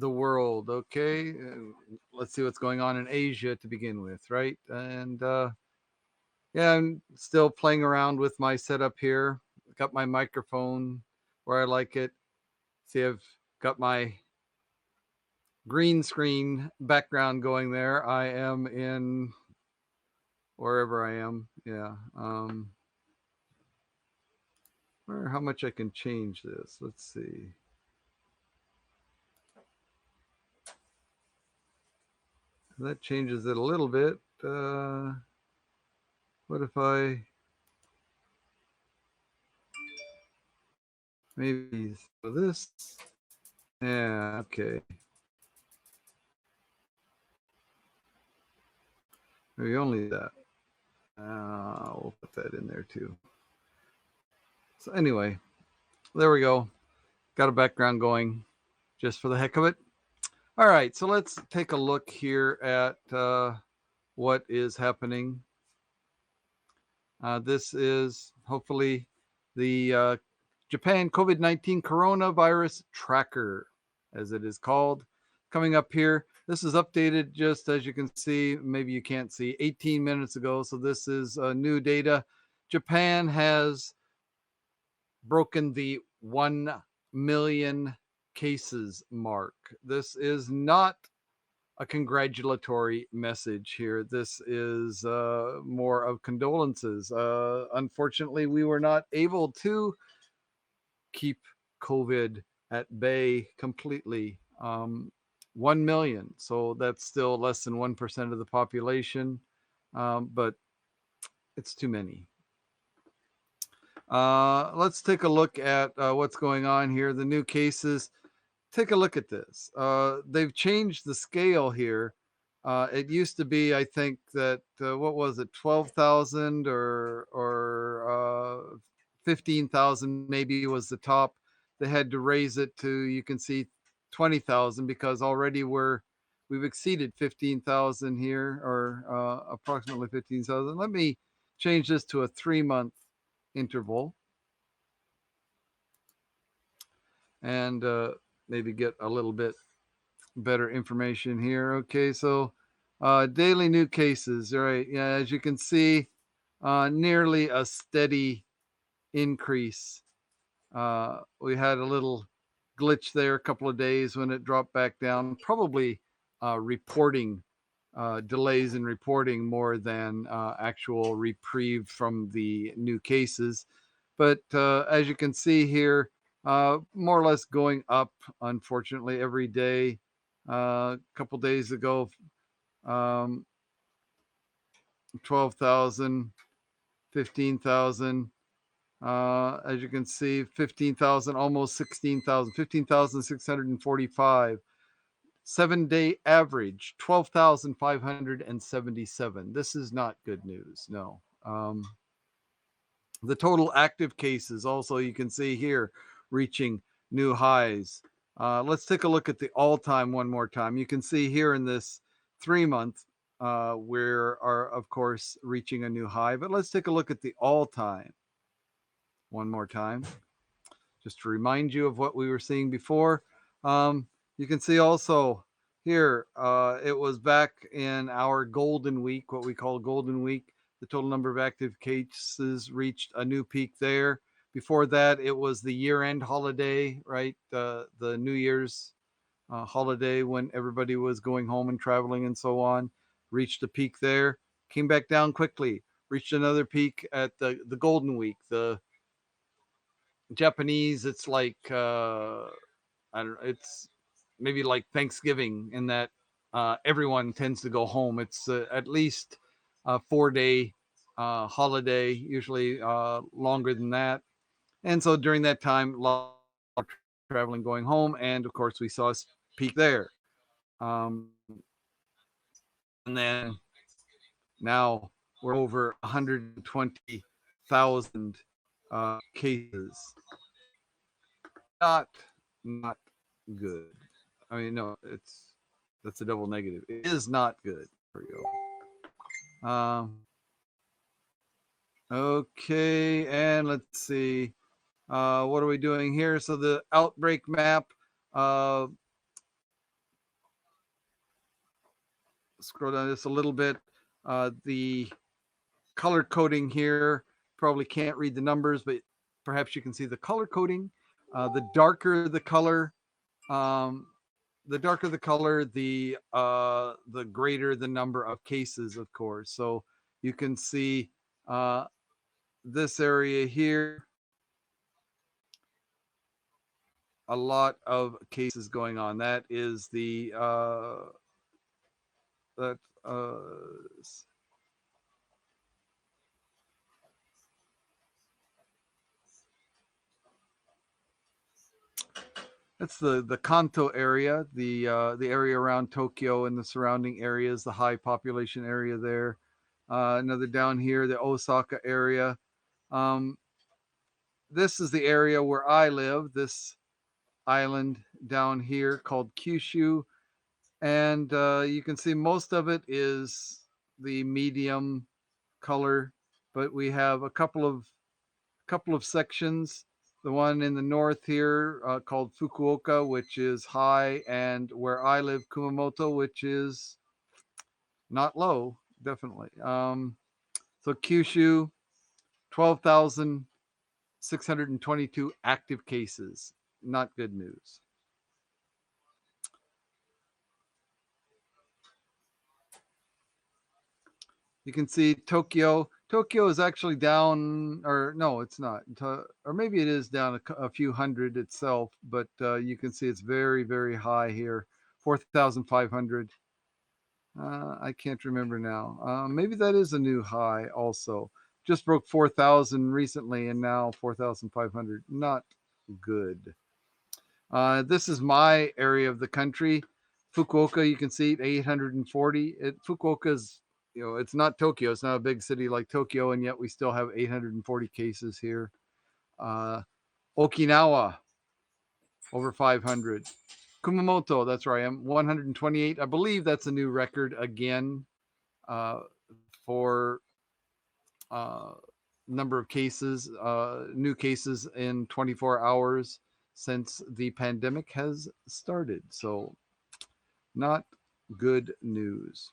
the world. Okay, let's see what's going on in Asia to begin with, right? And yeah, I'm still playing around with my setup here. Got my microphone where I like it. See, I've got my green screen background going there. I am in wherever I am. Yeah. Wonder how much I can change this. Let's see. That changes it a little bit. What if I maybe so this? Yeah, okay. Maybe only that. We'll put that in there too. So anyway, there we go. Got a background going just for the heck of it. All right, so let's take a look here at what is happening. This is hopefully the Japan COVID-19 coronavirus tracker, as it is called, coming up here. This is updated just as you can see, maybe you can't see, 18 minutes ago. So this is new data. Japan has broken the 1 million cases mark. This is not a congratulatory message here. This is more of condolences. Unfortunately, we were not able to keep COVID at bay completely. 1 million. So that's still less than 1% of the population, but it's too many. Let's take a look at what's going on here. The new cases. Take a look at this. They've changed the scale here. It used to be, I think that what was it, 12,000 or 15,000 maybe was the top. They had to raise it to, you can see, 20,000 because already we've exceeded 15,000 here, or approximately 15,000. Let me change this to a 3-month interval and maybe get a little bit better information here. Okay, so daily new cases. All right, yeah, as you can see, nearly a steady increase. We had a little glitch there a couple of days when it dropped back down, probably reporting delays in reporting more than actual reprieve from the new cases. But as you can see here, more or less going up, unfortunately, every day. A couple days ago, 12,000, 15,000. As you can see, 15,000, almost 16,000, 15,645. 7-day average, 12,577. This is not good news. No. The total active cases also, you can see here, reaching new highs. Let's take a look at the all-time one more time. You can see here in this 3-month, we are, of course, reaching a new high. But let's take a look at the all-time one more time, just to remind you of what we were seeing before. You can see also here, it was back in our golden week, what we call golden week. The total number of active cases reached a new peak there. Before that, it was the year-end holiday, right? The New Year's holiday when everybody was going home and traveling and so on. Reached a peak there, came back down quickly. Reached another peak at the golden week. The Japanese, it's like I don't know, it's maybe like Thanksgiving in that everyone tends to go home. It's at least a 4-day holiday, usually longer than that. And so during that time, a lot of traveling going home. And of course, we saw a peak there. Um, and then now we're over 120,000 cases. Not good. I mean, no, that's a double negative. It is not good. There we go. Okay, and let's see. What are we doing here? So the outbreak map. scroll down just a little bit. The color coding here, probably can't read the numbers, but perhaps you can see the color coding. The darker the color, the greater the number of cases, of course. So you can see this area here, a lot of cases going on. That is the that's the Kanto area, the area around Tokyo and the surrounding areas, the high population area there. Another down here, the Osaka area. This is the area where I live, this island down here called Kyushu. And you can see most of it is the medium color, but we have a couple of sections. The one in the north here called Fukuoka, which is high, and where I live, Kumamoto, which is not low, definitely. So Kyushu, 12,622 active cases. Not good news. You can see Tokyo. Tokyo is actually down, or no, it's not. Or maybe it is down a few hundred itself, but you can see it's very, very high here, 4,500. I can't remember now. Maybe that is a new high also. Just broke 4,000 recently, and now 4,500. Not good. This is my area of the country. Fukuoka, you can see 840. Fukuoka is, it's not Tokyo. It's not a big city like Tokyo, and yet we still have 840 cases here. Okinawa, over 500. Kumamoto, that's where I am, 128. I believe that's a new record again for number of cases, new cases in 24 hours since the pandemic has started. So not good news.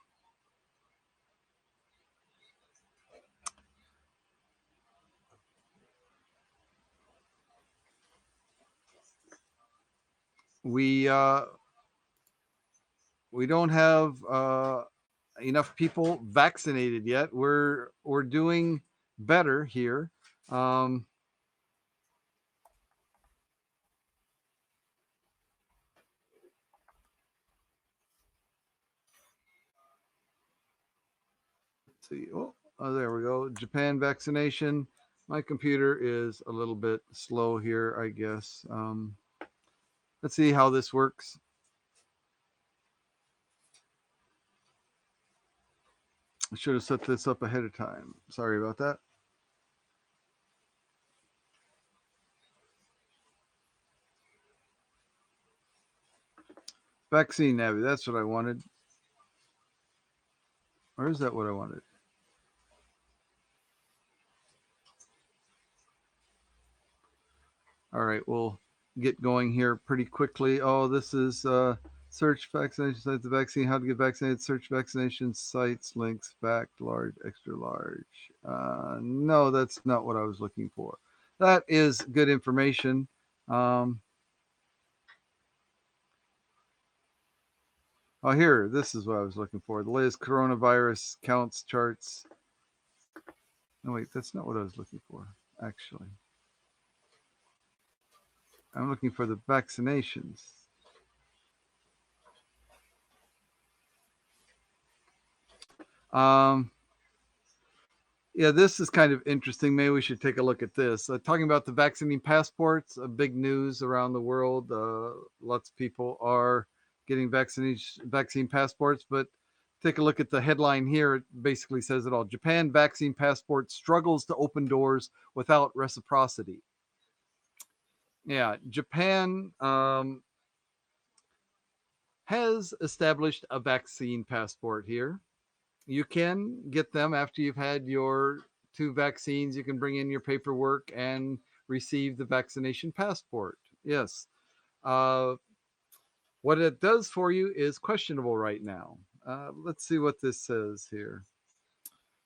We don't have enough people vaccinated yet. We're doing better here. Let's see. Oh, there we go. Japan vaccination. My computer is a little bit slow here, I guess. Let's see how this works. I should have set this up ahead of time. Sorry about that. Vaccine Navi, that's what I wanted. Or is that what I wanted? All right, we'll get going here pretty quickly. Oh, this is search vaccination sites, the vaccine, how to get vaccinated, search vaccination sites, links, fact, large, extra large. No, that's not what I was looking for. That is good information. Oh, here, this is what I was looking for. The latest coronavirus counts charts. No, wait, that's not what I was looking for, actually. I'm looking for the vaccinations. Yeah, this is kind of interesting. Maybe we should take a look at this. Talking about the vaccine passports, big news around the world. Lots of people are getting vaccine passports, but take a look at the headline here. It basically says it all. Japan vaccine passport struggles to open doors without reciprocity. Yeah, Japan has established a vaccine passport here. You can get them after you've had your 2 vaccines. You can bring in your paperwork and receive the vaccination passport. Yes. What it does for you is questionable right now. Let's see what this says here.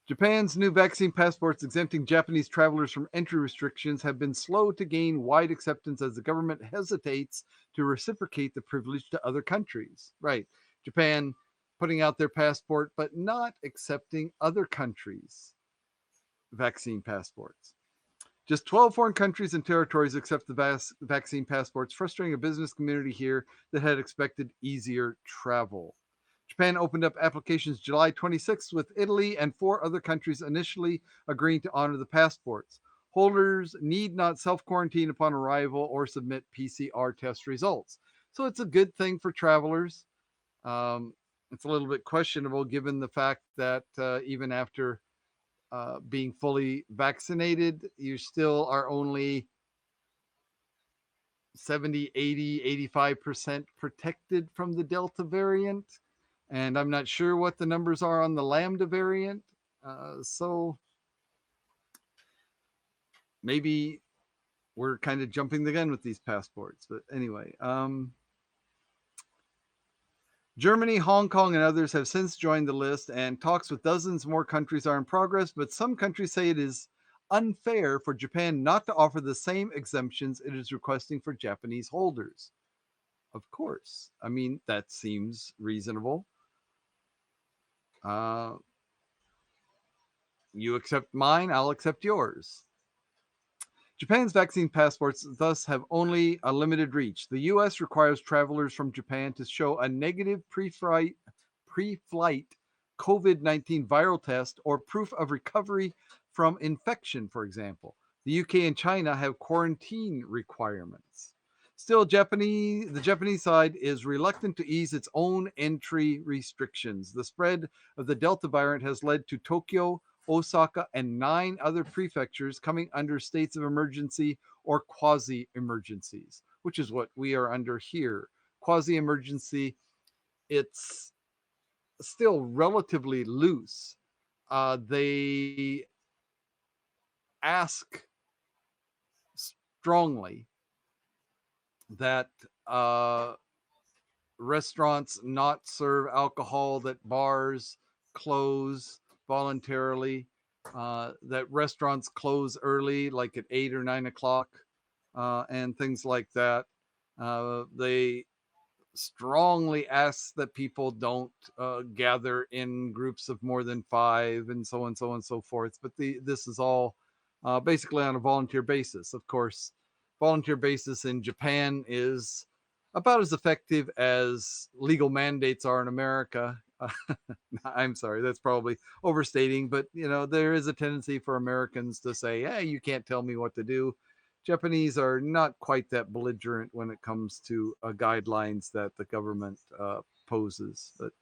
Japan's new vaccine passports exempting Japanese travelers from entry restrictions have been slow to gain wide acceptance as the government hesitates to reciprocate the privilege to other countries. Right. Japan putting out their passport, but not accepting other countries' vaccine passports. Just 12 foreign countries and territories accept the vaccine passports, frustrating a business community here that had expected easier travel. Japan opened up applications July 26th, with Italy and 4 other countries initially agreeing to honor the passports. Holders need not self quarantine upon arrival or submit PCR test results. So it's a good thing for travelers. Um, it's a little bit questionable given the fact that even after being fully vaccinated, you still are only 70, 80, 85% protected from the Delta variant. And I'm not sure what the numbers are on the Lambda variant. So maybe we're kind of jumping the gun with these passports. But anyway, Germany, Hong Kong, and others have since joined the list, and talks with dozens more countries are in progress. But some countries say it is unfair for Japan not to offer the same exemptions it is requesting for Japanese holders. Of course. I mean, that seems reasonable. Uh, you accept mine, I'll accept yours. Japan's vaccine passports thus have only a limited reach. The US requires travelers from Japan to show a negative pre-flight COVID-19 viral test or proof of recovery from infection, for example. The UK and China have quarantine requirements. Still, the Japanese side is reluctant to ease its own entry restrictions. The spread of the Delta variant has led to Tokyo, Osaka, and 9 other prefectures coming under states of emergency or quasi emergencies, which is what we are under here. Quasi emergency, it's still relatively loose. They ask strongly that restaurants not serve alcohol, that bars close voluntarily, that restaurants close early, like at 8 or 9 o'clock, and things like that. They strongly ask that people don't gather in groups of more than 5, and so on, so on, and so forth. But this is all basically on a volunteer basis. Of course, volunteer basis in Japan is about as effective as legal mandates are in America. I'm sorry, that's probably overstating, but there is a tendency for Americans to say, "Hey, you can't tell me what to do." Japanese are not quite that belligerent when it comes to guidelines that the government poses. But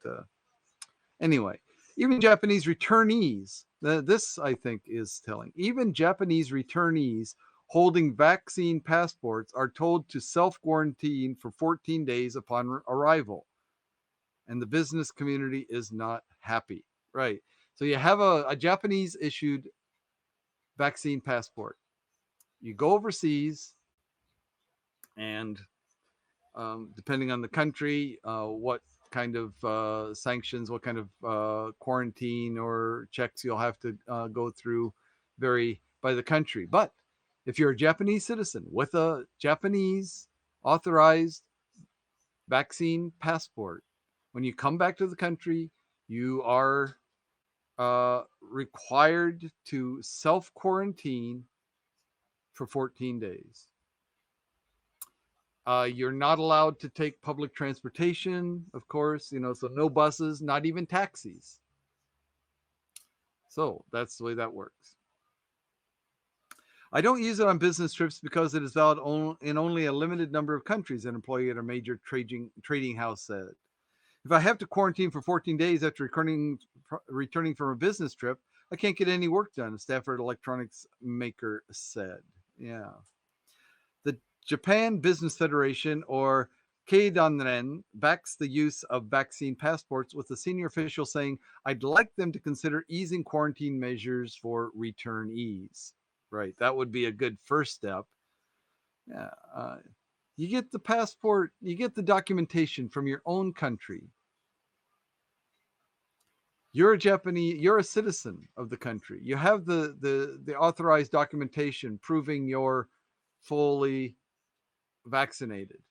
anyway, even Japanese returnees, this I think is telling, even Japanese returnees holding vaccine passports are told to self quarantine for 14 days upon arrival. And the business community is not happy. Right. So you have a Japanese issued vaccine passport. You go overseas, and depending on the country, what kind of sanctions, what kind of quarantine or checks you'll have to go through vary by the country. But if you're a Japanese citizen with a Japanese authorized vaccine passport, when you come back to the country, you are required to self quarantine for 14 days. You're not allowed to take public transportation, of course, so no buses, not even taxis. So that's the way that works. I don't use it on business trips because it is valid in only a limited number of countries, an employee at a major trading house said. If I have to quarantine for 14 days after returning from a business trip, I can't get any work done, a Stafford electronics maker said. Yeah. The Japan Business Federation, or Keidanren, backs the use of vaccine passports, with a senior official saying, "I'd like them to consider easing quarantine measures for returnees." Right. That would be a good first step. Yeah. You get the passport, you get the documentation from your own country. You're a Japanese, you're a citizen of the country. You have the authorized documentation proving you're fully vaccinated.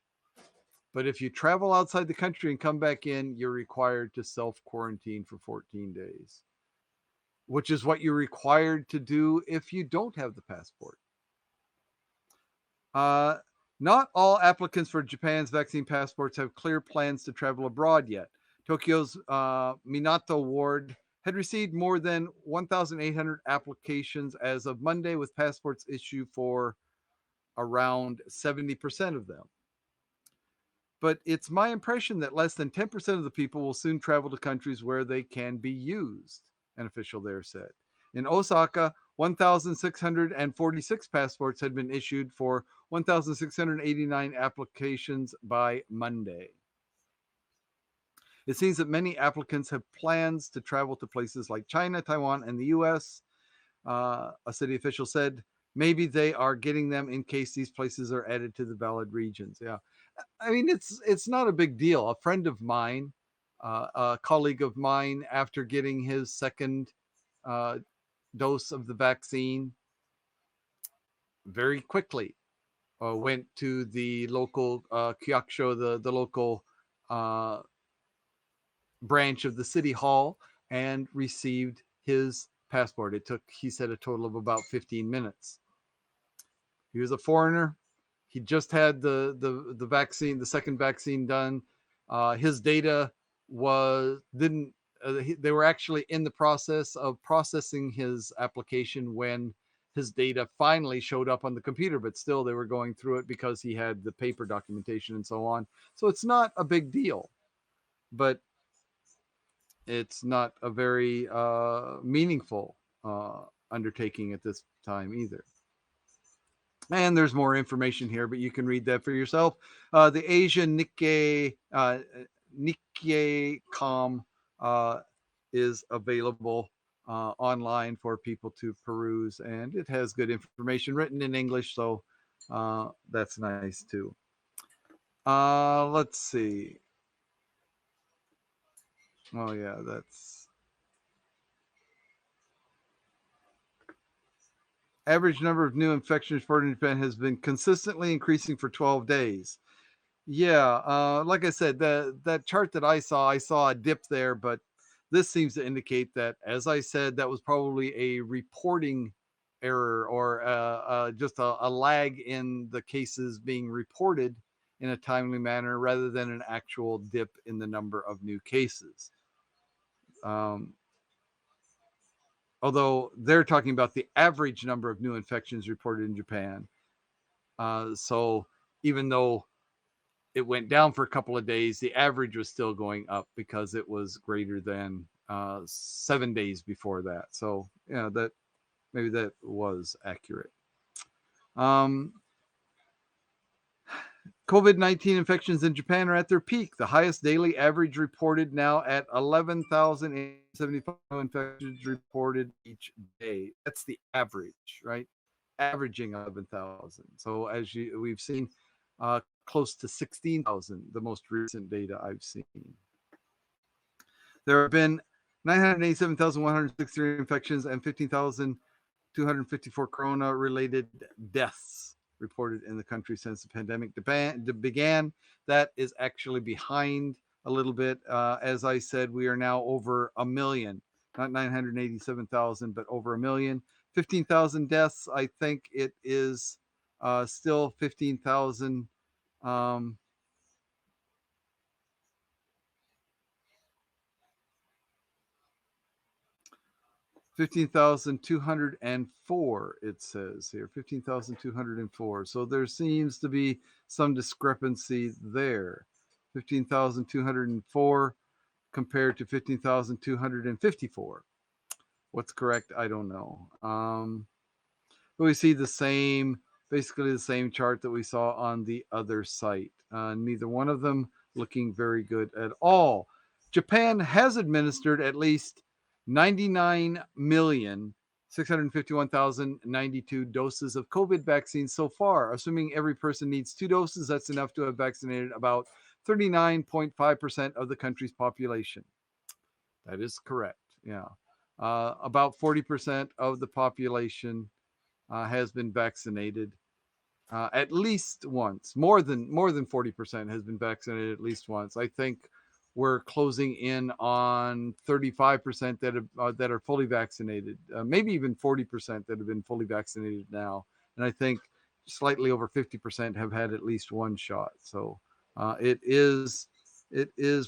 But if you travel outside the country and come back in, you're required to self quarantine for 14 days, which is what you're required to do if you don't have the passport. Uh, Not all applicants for Japan's vaccine passports have clear plans to travel abroad yet. Tokyo's Minato ward had received more than 1,800 applications as of Monday, with passports issued for around 70% of them. But it's my impression that less than 10% of the people will soon travel to countries where they can be used, an official there said. In Osaka, 1,646 passports had been issued for 1,689 applications by Monday. It seems that many applicants have plans to travel to places like China, Taiwan, and the US. A city official said maybe they are getting them in case these places are added to the valid regions. Yeah, I mean it's not a big deal. A friend of mine, a colleague of mine, after getting his second uh, dose of the vaccine, very quickly went to the local Kyakusho, the local uh, branch of the city hall, and received his passport. It took, he said, a total of about 15 minutes. He was a foreigner. He just had the vaccine, the second vaccine done. His data was didn't. They were actually in the process of processing his application when his data finally showed up on the computer, but still they were going through it because he had the paper documentation and so on. So it's not a big deal, but it's not a very meaningful undertaking at this time either. And there's more information here, but you can read that for yourself. The Asian Nikkei.com is available online for people to peruse, and it has good information written in English, so that's nice too. Let's see. Oh yeah, that's average number of new infections reported in Japan has been consistently increasing for 12 days. Yeah, like I said, that chart that I saw a dip there, but this seems to indicate that, as I said, that was probably a reporting error, or just a lag in the cases being reported in a timely manner rather than an actual dip in the number of new cases. Um, Although they're talking about the average number of new infections reported in Japan. So even though it went down for a couple of days, the average was still going up because it was greater than 7 days before that. So yeah, that maybe that was accurate. Um, COVID-19 infections in Japan are at their peak. The highest daily average reported now at 11,075 infections reported each day. That's the average, right? Averaging 11,000. So as we've seen, close to 16,000, the most recent data I've seen. There have been 987,163 infections and 15,254 corona-related deaths reported in the country since the pandemic began. That is actually behind a little bit. As I said, we are now over a million, not 987,000, but over a million. 15,000 deaths. I think it is still 15,000. 15,204, it says here, 15,204. So there seems to be some discrepancy there. 15,204 compared to 15,254. What's correct? I don't know. But we see the same, basically the same chart that we saw on the other site. Neither one of them looking very good at all. Japan has administered at least 99,651,092 doses of COVID vaccine so far. Assuming every person needs 2 doses, that's enough to have vaccinated about 39.5% of the country's population. That is correct. Yeah. About 40% of the population has been vaccinated at least once. More than 40% has been vaccinated at least once. I think we're closing in on 35% that are fully vaccinated, maybe even 40% that have been fully vaccinated now, and I think slightly over 50% have had at least one shot. So it is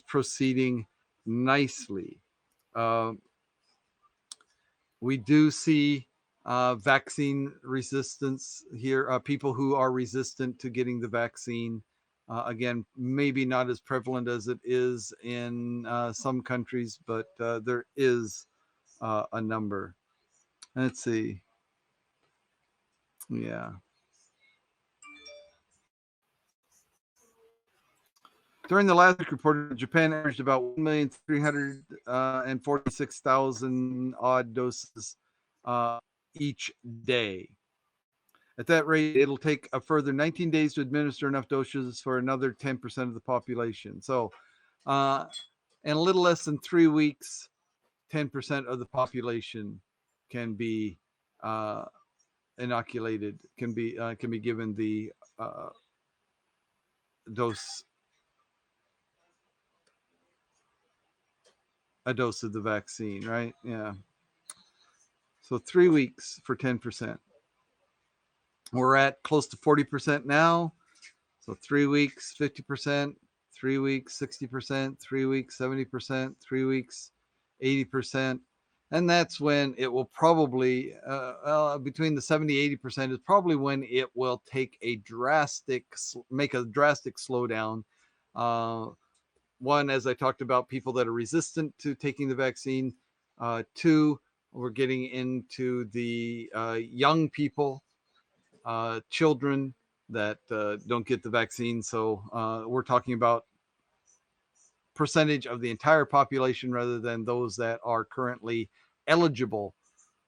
proceeding nicely. Uh, we do see vaccine resistance here, people who are resistant to getting the vaccine. Again, maybe not as prevalent as it is in some countries, but there is a number. Let's see. Yeah. During the last week reported, Japan averaged about 1,346,000 odd doses each day. At that rate, it'll take a further 19 days to administer enough doses for another 10% of the population. So, in a little less than 3 weeks, 10% of the population can be inoculated, can be given the dose a dose of the vaccine, right? Yeah. So 3 weeks for 10%. We're at close to 40% now. So 3 weeks, 50%, 3 weeks, 60%, 3 weeks, 70%, 3 weeks, 80%. And that's when it will probably, between the 70-80% is probably when it will take make a drastic slowdown. One, as I talked about, people that are resistant to taking the vaccine. Two, we're getting into the young people, children that don't get the vaccine. So we're talking about percentage of the entire population rather than those that are currently eligible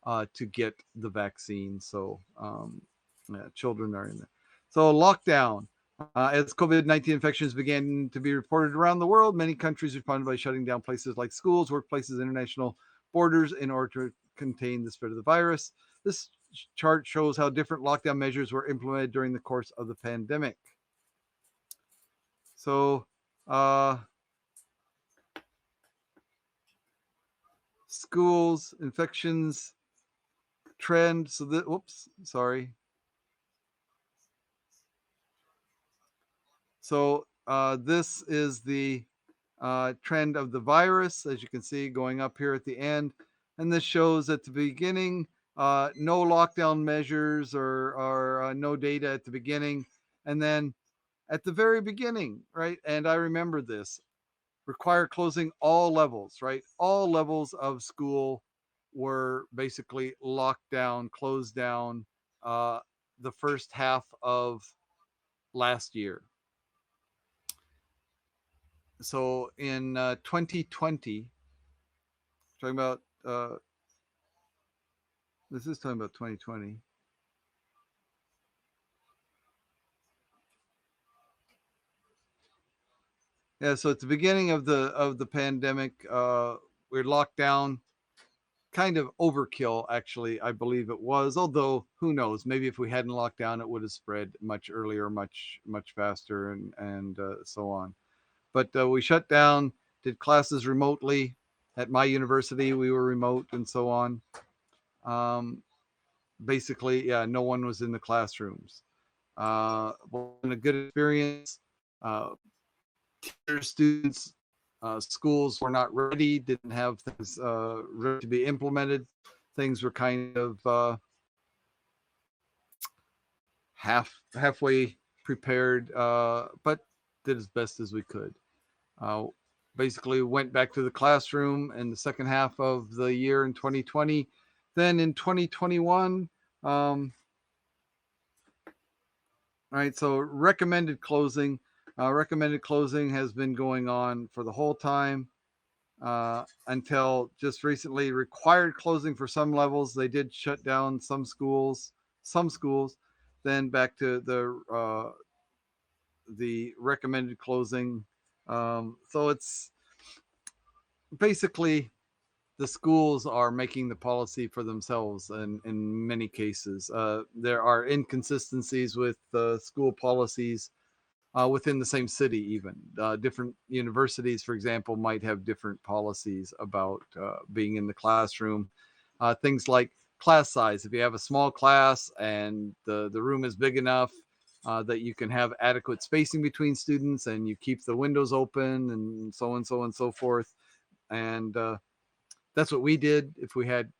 to get the vaccine. So children are in there. So lockdown. As COVID-19 infections began to be reported around the world, many countries responded by shutting down places like schools, workplaces, international borders in order to contain the spread of the virus. This chart shows how different lockdown measures were implemented during the course of the pandemic. So, schools, infections, trend. So, whoops, sorry. So, this is the trend of the virus, as you can see, going up here at the end. And this shows at the beginning, no lockdown measures or no data at the beginning. And then at the very beginning, right? And I remember this, require closing all levels, right? All levels of school were basically locked down, closed down the first half of last year. So in 2020, talking about this is talking about 2020. Yeah, so at the beginning of the pandemic, we're locked down. Kind of overkill, actually, I believe it was. Although who knows? Maybe if we hadn't locked down, it would have spread much earlier, much faster, and so on. But we shut down, did classes remotely. At my university, we were remote and so on. Basically, yeah, no one was in the classrooms. Wasn't a good experience. Teachers, students, schools were not ready, didn't have things ready to be implemented. Things were kind of halfway prepared, but did as best as we could. Basically went back to the classroom in the second half of the year in 2020. Then in 2021, right, so recommended closing has been going on for the whole time until just recently. Required closing for some levels. They did shut down some schools, then back to the recommended closing. So it's basically the schools are making the policy for themselves in many cases. There are inconsistencies with school policies within the same city, even. Different universities, for example, might have different policies about being in the classroom. Things like class size. If you have a small class and the room is big enough that you can have adequate spacing between students and you keep the windows open and so and so forth. And that's what we did. If we had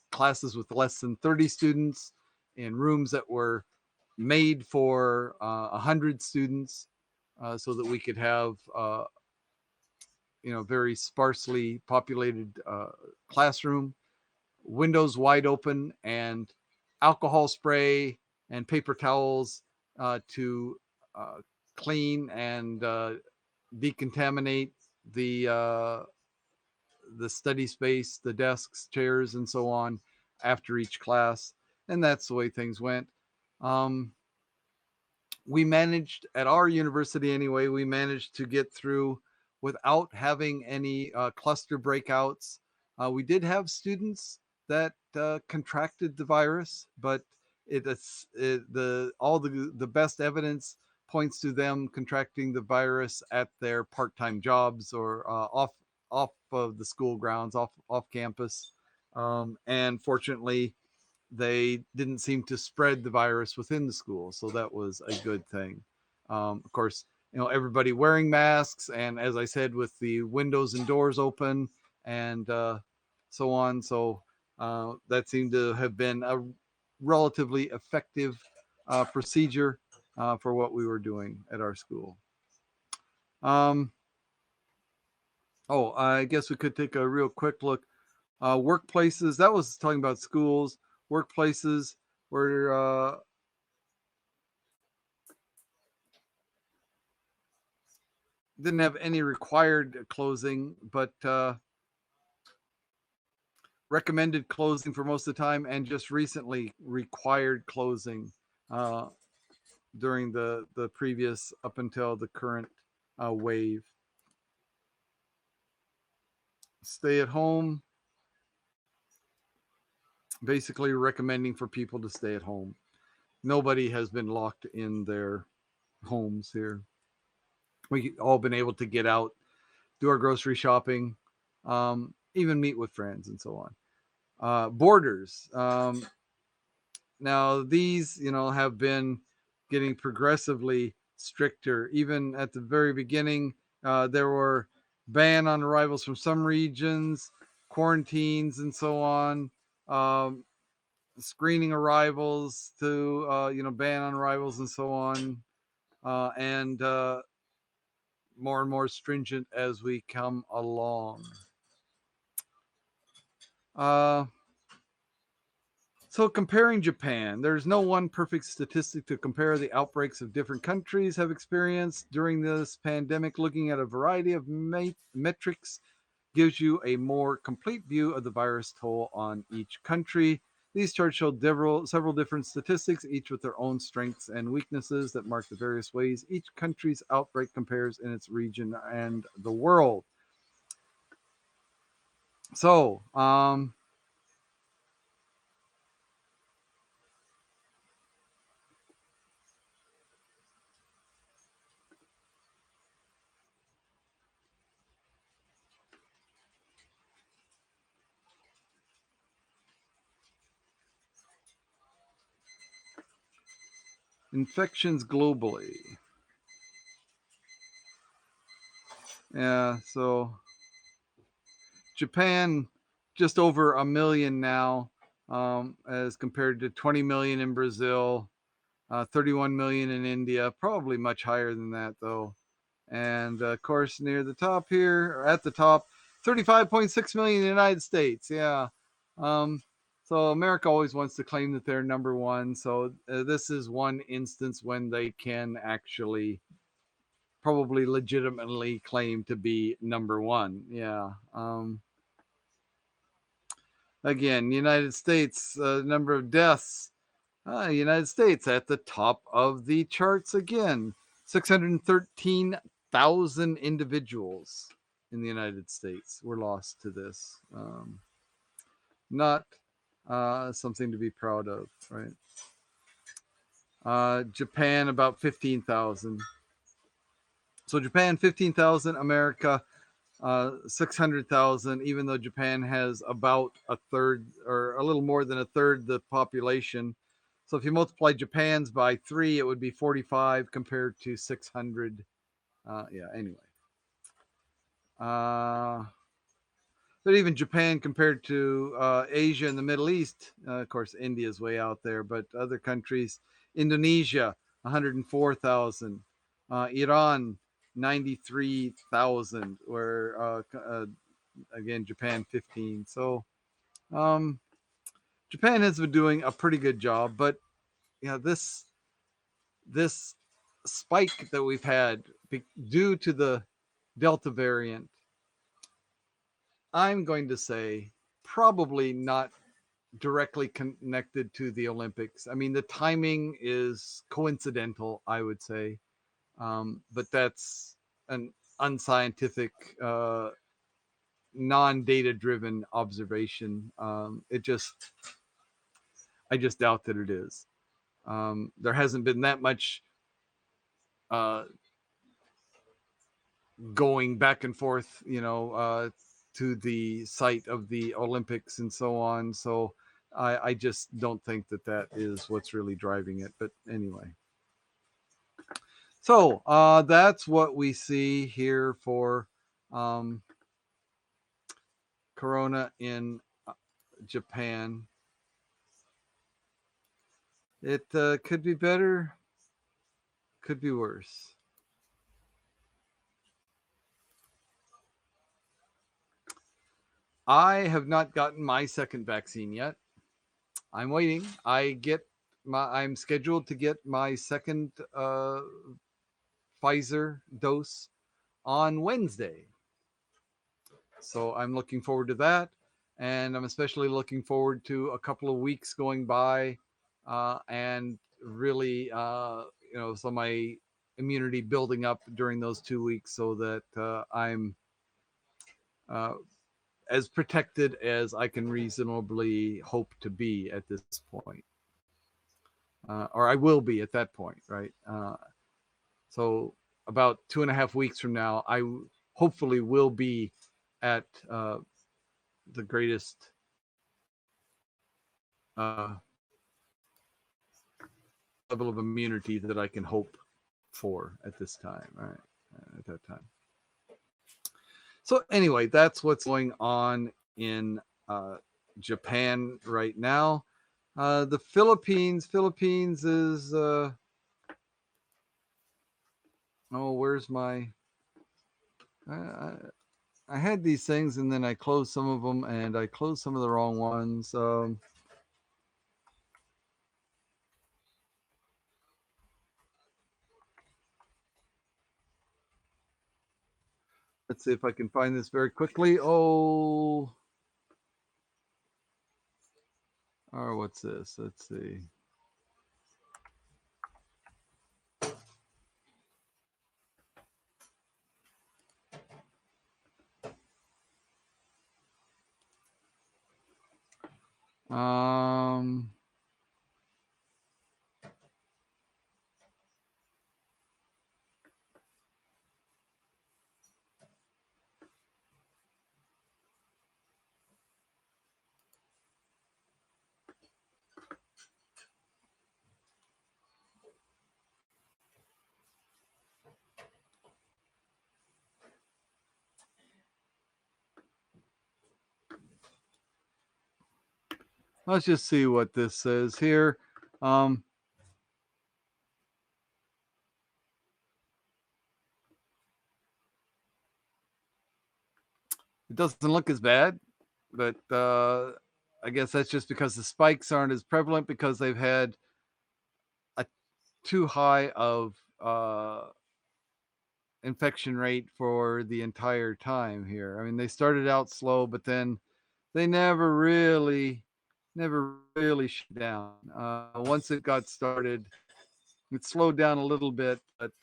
classes with less than 30 students in rooms that were made for 100 students, so that we could have very sparsely populated classroom, windows wide open, and alcohol spray and paper towels to clean and decontaminate the study space, the desks, chairs, and so on after each class. And that's the way things went. We managed, at our university anyway, we managed to get through without having any cluster breakouts. We did have students that contracted the virus, but all the best evidence points to them contracting the virus at their part-time jobs or off of the school grounds, off campus. And fortunately, they didn't seem to spread the virus within the school, so that was a good thing. Of course, everybody wearing masks, and as I said, with the windows and doors open, and so on. So that seemed to have been a relatively effective procedure for what we were doing at our school. I guess we could take a real quick look. Workplaces, that was talking about schools. Workplaces were didn't have any required closing, but recommended closing for most of the time, and just recently required closing during the previous, up until the current wave. Stay at home, basically recommending for people to stay at home. Nobody has been locked in their homes here. We all been able to get out, do our grocery shopping, even meet with friends and so on. Borders. Now these, have been getting progressively stricter. Even at the very beginning, there were ban on arrivals from some regions, quarantines, and so on. Screening arrivals to, ban on arrivals and so on. And more and more stringent as we come along. So comparing Japan, there's no one perfect statistic to compare the outbreaks of different countries have experienced during this pandemic. Looking at a variety of metrics gives you a more complete view of the virus toll on each country. These charts show several different statistics, each with their own strengths and weaknesses that mark the various ways each country's outbreak compares in its region and the world. So, infections globally. Yeah, so Japan, just over 1 million now, as compared to 20 million in Brazil, 31 million in India, probably much higher than that though. And of course, near the top here, or at the top, 35.6 million in the United States. Yeah. So America always wants to claim that they're number one. So this is one instance when they can actually probably legitimately claim to be number one. Yeah. Again, United States, number of deaths. United States at the top of the charts again. 613,000 individuals in the United States were lost to this. Not something to be proud of, right? Japan, about 15,000. So Japan, 15,000. America, 600,000, even though Japan has about a third or a little more than a third the population. So if you multiply Japan's by 3, it would be 45 compared to 600. Yeah, anyway. But even Japan compared to Asia and the Middle East, of course, India is way out there, but other countries, Indonesia, 104,000, Iran, 93,000, where again, Japan, 15. So Japan has been doing a pretty good job, but yeah, this spike that we've had due to the Delta variant, I'm going to say probably not directly connected to the Olympics. I mean, the timing is coincidental, I would say, but that's an unscientific, non-data driven observation. I just doubt that it is. There hasn't been that much going back and forth, to the site of the Olympics and so on. So I just don't think that is what's really driving it. But anyway. So that's what we see here for Corona in Japan. It could be better, could be worse. I have not gotten my second vaccine yet. I'm waiting. I'm scheduled to get my second Pfizer dose on Wednesday. So I'm looking forward to that. And I'm especially looking forward to a couple of weeks going by and really, so my immunity building up during those 2 weeks so that I'm as protected as I can reasonably hope to be at this point. Or I will be at that point, right? So about 2.5 weeks from now, I hopefully will be at the greatest level of immunity that I can hope for at this time, right? At that time. So anyway, that's what's going on in Japan right now. The Philippines is where's my I had these things and then I closed some of them and I closed some of the wrong ones. Let's see if I can find this very quickly. Or what's this? Let's see. Let's just see what this says here. It doesn't look as bad, but I guess that's just because the spikes aren't as prevalent because they've had a too high of infection rate for the entire time here. I mean, they started out slow, but then they never really shut down. Once it got started, it slowed down a little bit, but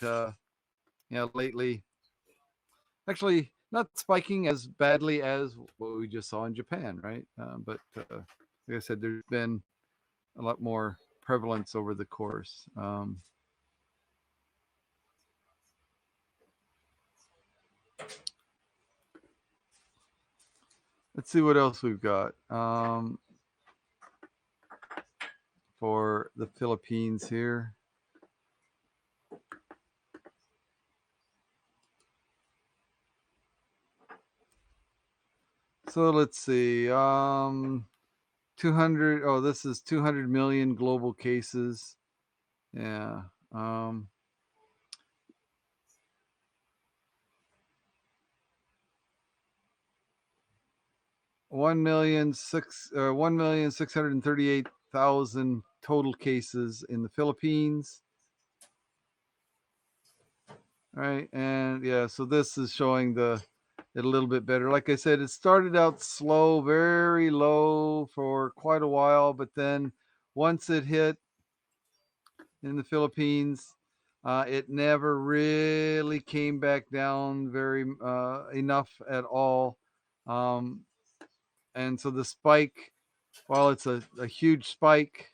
lately, actually, not spiking as badly as what we just saw in Japan, right? But like I said, there's been a lot more prevalence over the course. Let's see what else we've got for the Philippines here. So let's see. 200. Oh, this is 200 million global cases. Yeah. 1,638,000 total cases in the Philippines. Right, and yeah, so this is showing it a little bit better. Like I said, it started out slow, very low for quite a while, but then once it hit in the Philippines, it never really came back down very enough at all. And so the spike, while it's a huge spike,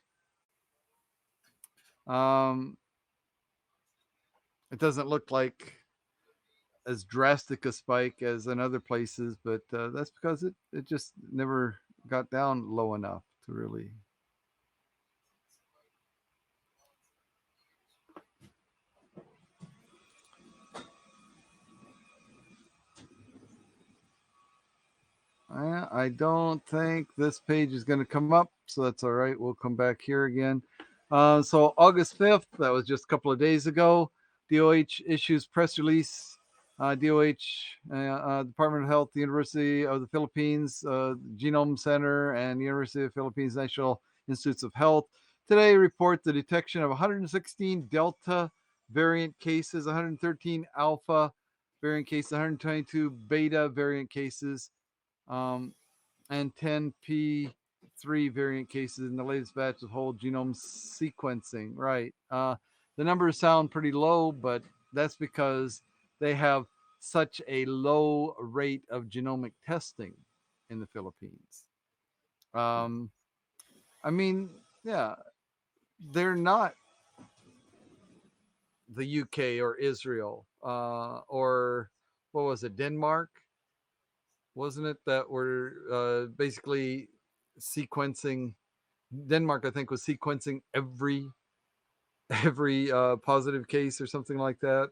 it doesn't look like as drastic a spike as in other places, but that's because it just never got down low enough to really. I don't think this page is going to come up, so that's all right. We'll come back here again. So August 5th, that was just a couple of days ago, DOH issues press release. DOH, Department of Health, the University of the Philippines, Genome Center, and University of the Philippines National Institutes of Health today report the detection of 116 Delta variant cases, 113 Alpha variant cases, 122 Beta variant cases, and 10 P3 variant cases in the latest batch of whole genome sequencing. Right. The numbers sound pretty low, but that's because they have such a low rate of genomic testing in the Philippines. I mean, yeah, they're not the UK or Israel or what was it, Denmark? Wasn't it that were basically sequencing? Denmark, I think, was sequencing every positive case or something like that.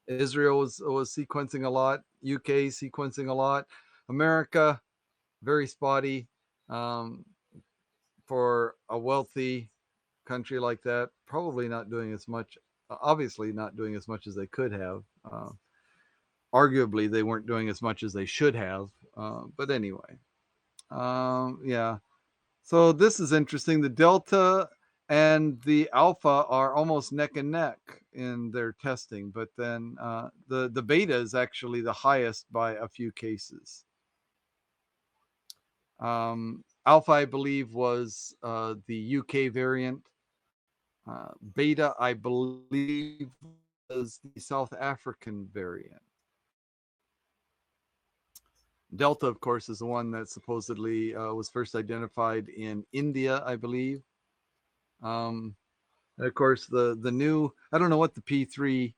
Israel was sequencing a lot. UK sequencing a lot. America, very spotty. Um, for a wealthy country like that, probably not doing as much. Obviously, not doing as much as they could have. Arguably, they weren't doing as much as they should have. But anyway, yeah. So this is interesting. The Delta and the Alpha are almost neck and neck in their testing, but then the Beta is actually the highest by a few cases. Alpha, I believe, was the UK variant. Beta, I believe, was the South African variant. Delta, of course, is the one that supposedly was first identified in India, I believe. And of course, the new, I don't know what the P3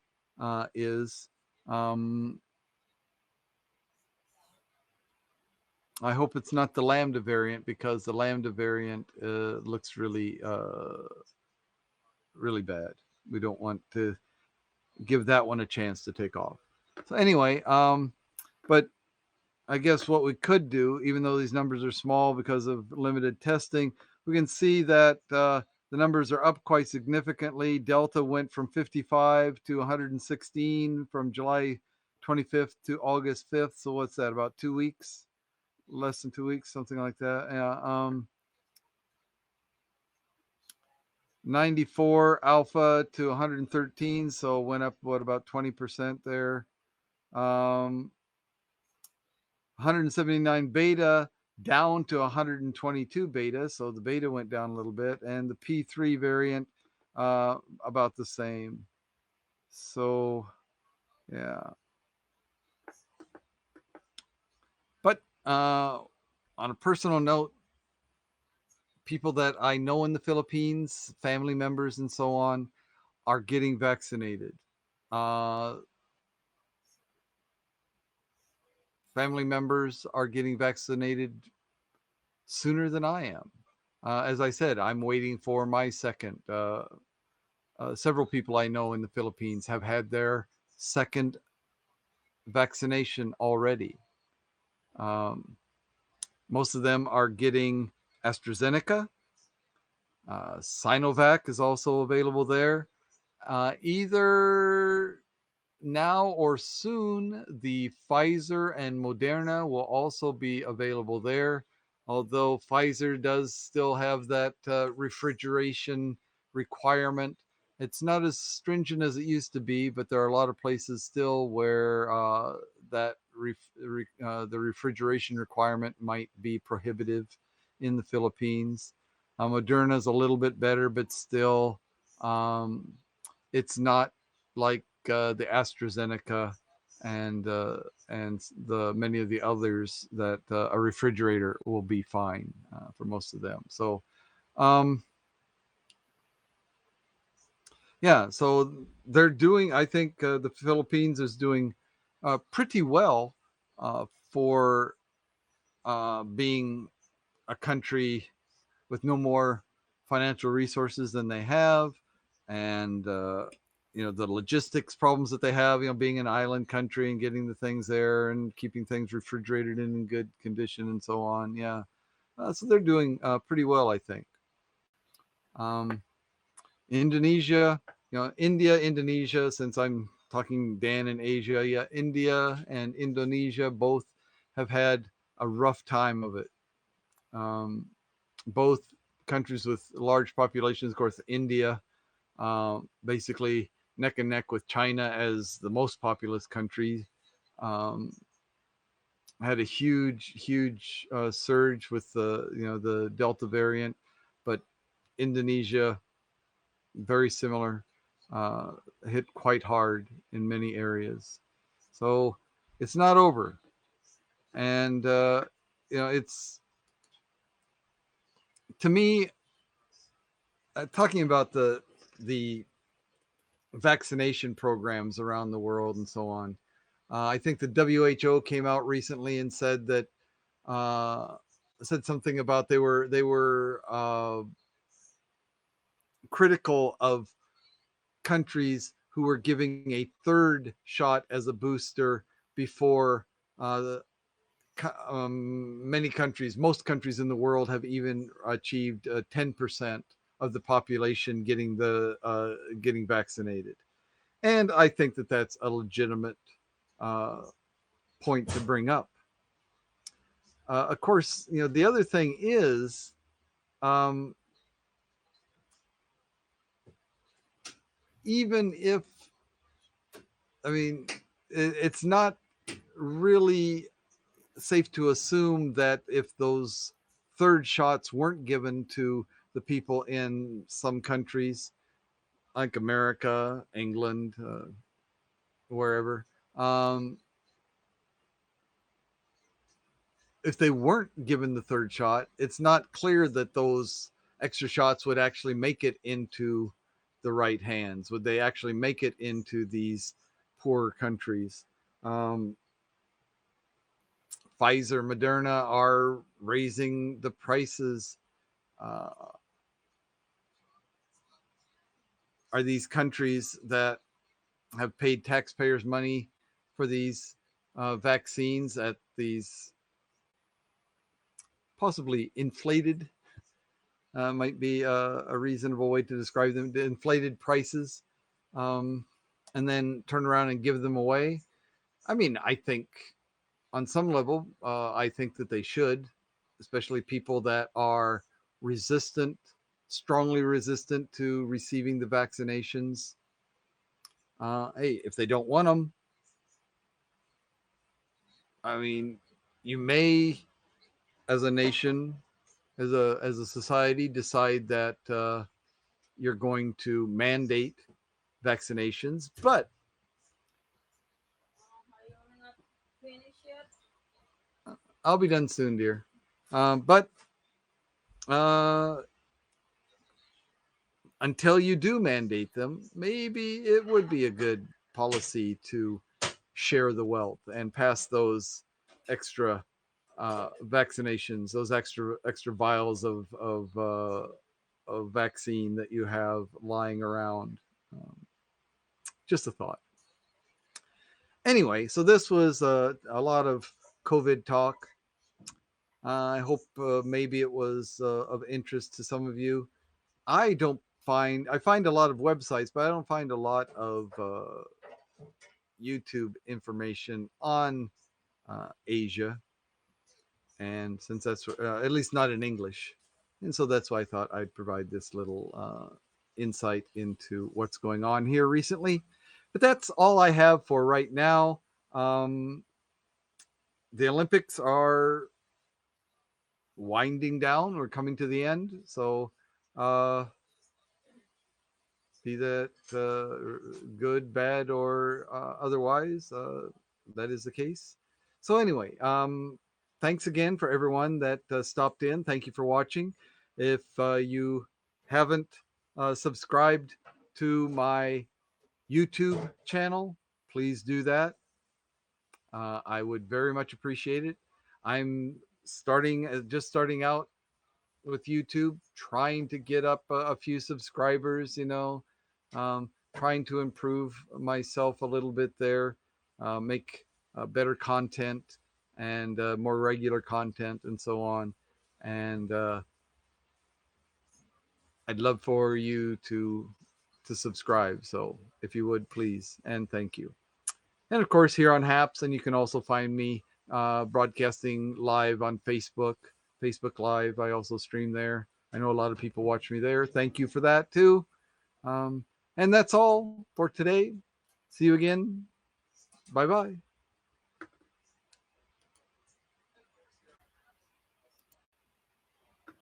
is. I hope it's not the Lambda variant, because the Lambda variant looks really, really bad. We don't want to give that one a chance to take off. So anyway, but I guess what we could do, even though these numbers are small because of limited testing, we can see that the numbers are up quite significantly. Delta went from 55 to 116 from July 25th to August 5th. So what's that, about 2 weeks? Less than 2 weeks, something like that. Yeah. 94 Alpha to 113. So went up, what, about 20% there. 179 Beta down to 122 Beta. So the Beta went down a little bit, and the P3 variant about the same. So, yeah. On a personal note, people that I know in the Philippines, family members and so on, are getting vaccinated. Uh, Family members are getting vaccinated sooner than I am. As I said, I'm waiting for my second. Several people I know in the Philippines have had their second vaccination already. Um, Most of them are getting AstraZeneca. Sinovac is also available there. Either now or soon, the Pfizer and Moderna will also be available there. Although Pfizer does still have that refrigeration requirement, it's not as stringent as it used to be, but there are a lot of places still where the refrigeration requirement might be prohibitive in the Philippines. Moderna is a little bit better, but still, um, it's not like the AstraZeneca and the many of the others that a refrigerator will be fine for most of them. So um, yeah, so they're doing. I think the Philippines is doing pretty well for being a country with no more financial resources than they have, and the logistics problems that they have, being an island country and getting the things there and keeping things refrigerated and in good condition and so on. Yeah, so they're doing pretty well, I think. Um, Indonesia, India, Indonesia. Since I'm talking Dan in Asia, yeah, India and Indonesia both have had a rough time of it. Um, both countries with large populations. Of course, India, basically neck and neck with China as the most populous country, um, had a huge surge with the Delta variant, but Indonesia, very similar, uh, hit quite hard in many areas. So it's not over, and it's, to me, talking about the vaccination programs around the world and so on. I think the WHO came out recently and said that said something about they were critical of countries who were giving a third shot as a booster before many countries, most countries in the world have even achieved 10% of the population getting vaccinated. And I think that that's a legitimate uh, point to bring up. Of course, the other thing is, um, even if, I mean, it's not really safe to assume that if those third shots weren't given to the people in some countries like America, England, wherever, um, if they weren't given the third shot, it's not clear that those extra shots would actually make it into the right hands. Would they actually make it into these poor countries? Um, Pfizer, Moderna are raising the prices. Uh, are these countries that have paid taxpayers' money for these vaccines at these possibly inflated, might be a reasonable way to describe them, the inflated prices, um, and then turn around and give them away? I mean, I think on some level, I think that they should, especially people that are resistant, strongly resistant to receiving the vaccinations. Hey, if they don't want them, I mean, you may, as a nation, as a society, decide that you're going to mandate vaccinations, but I'll be done soon, dear. But until you do mandate them, maybe it would be a good policy to share the wealth and pass those extra vaccinations, those extra vials of vaccine that you have lying around. Just a thought. Anyway, so this was a lot of COVID talk. I hope maybe it was of interest to some of you. I find a lot of websites, but I don't find a lot of YouTube information on Asia, and since that's at least not in English, and so that's why I thought I'd provide this little insight into what's going on here recently. But that's all I have for right now. The Olympics are winding down. We're coming to the end, so be that good, bad, or otherwise, that is the case. So anyway, thanks again for everyone that stopped in. Thank you for watching. If you haven't subscribed to my YouTube channel, please do that. I would very much appreciate it. I'm just starting out with YouTube, trying to get up a few subscribers, trying to improve myself a little bit there, make better content and more regular content and so on. And I'd love for you to subscribe. So if you would, please, and thank you. And of course, here on Haps, and you can also find me broadcasting live on Facebook Live. I also stream there. I know a lot of people watch me there. Thank you for that too. And that's all for today. See you again. Bye-bye.